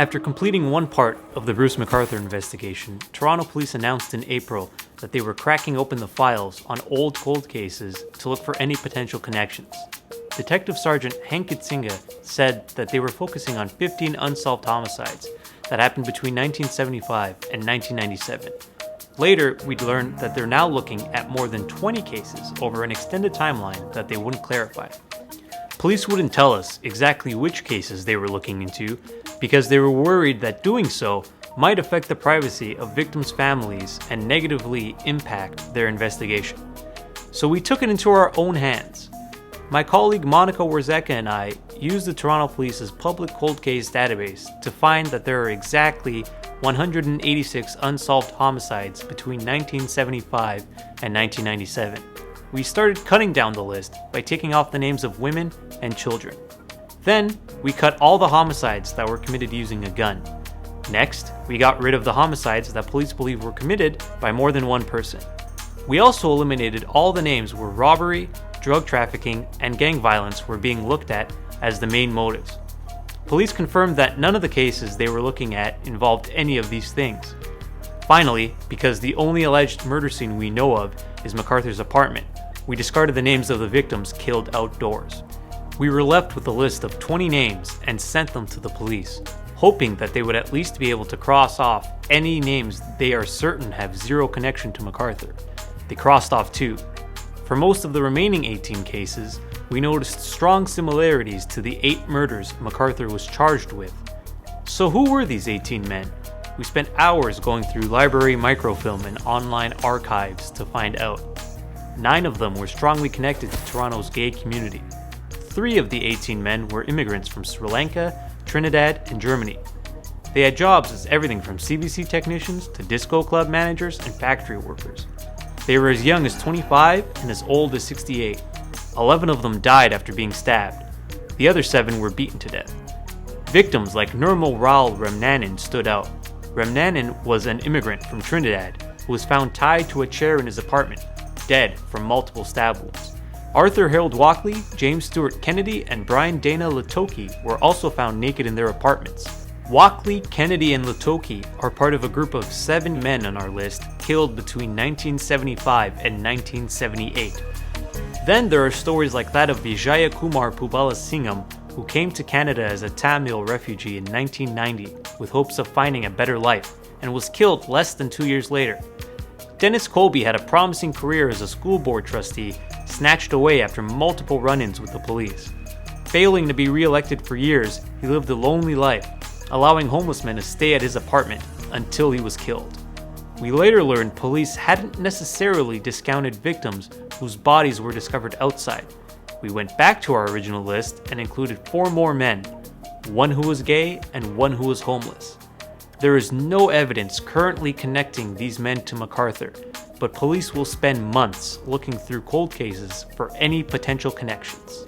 After completing one part of the Bruce McArthur investigation, Toronto police announced in April that they were cracking open the files on old cold cases to look for any potential connections. Detective Sergeant Hank Kitsinga said that they were focusing on 15 unsolved homicides that happened between 1975 and 1997. Later, we'd learn that they're now looking at more than 20 cases over an extended timeline that they wouldn't clarify. Police wouldn't tell us exactly which cases they were looking into because they were worried that doing so might affect the privacy of victims' families and negatively impact their investigation. So we took it into our own hands. My colleague Monika Warzecha and I used the Toronto Police's public cold case database to find that there are exactly 186 unsolved homicides between 1975 and 1997. We started cutting down the list by taking off the names of women and children. Then, we cut all the homicides that were committed using a gun. Next, we got rid of the homicides that police believe were committed by more than one person. We also eliminated all the names where robbery, drug trafficking, and gang violence were being looked at as the main motives. Police confirmed that none of the cases they were looking at involved any of these things. Finally, because the only alleged murder scene we know of is McArthur's apartment, we discarded the names of the victims killed outdoors. We were left with a list of 20 names and sent them to the police, hoping that they would at least be able to cross off any names they are certain have zero connection to McArthur. They crossed off 2. For most of the remaining 18 cases, we noticed strong similarities to the 8 murders McArthur was charged with. So who were these 18 men? We spent hours going through library microfilm and online archives to find out. 9 of them were strongly connected to Toronto's gay community. 3 of the 18 men were immigrants from Sri Lanka, Trinidad, and Germany. They had jobs as everything from CBC technicians to disco club managers and factory workers. They were as young as 25 and as old as 68. 11 of them died after being stabbed. The other 7 were beaten to death. Victims like Nirmal Ral Ramnanan stood out. Ramnanan was an immigrant from Trinidad who was found tied to a chair in his apartment, dead from multiple stab wounds. Arthur Harold Walkley, James Stewart Kennedy, and Brian Dana Latoki were also found naked in their apartments. Walkley, Kennedy, and Latoki are part of a group of 7 men on our list killed between 1975 and 1978. Then there are stories like that of Vijaya Kumar Pubalasingham, who came to Canada as a Tamil refugee in 1990 with hopes of finding a better life, and was killed less than 2 years later. Dennis Colby had a promising career as a school board trustee, snatched away after multiple run-ins with the police. Failing to be re-elected for years, he lived a lonely life, allowing homeless men to stay at his apartment until he was killed. We later learned police hadn't necessarily discounted victims whose bodies were discovered outside. We went back to our original list and included 4 more men, 1 who was gay and 1 who was homeless. There is no evidence currently connecting these men to McArthur, but police will spend months looking through cold cases for any potential connections.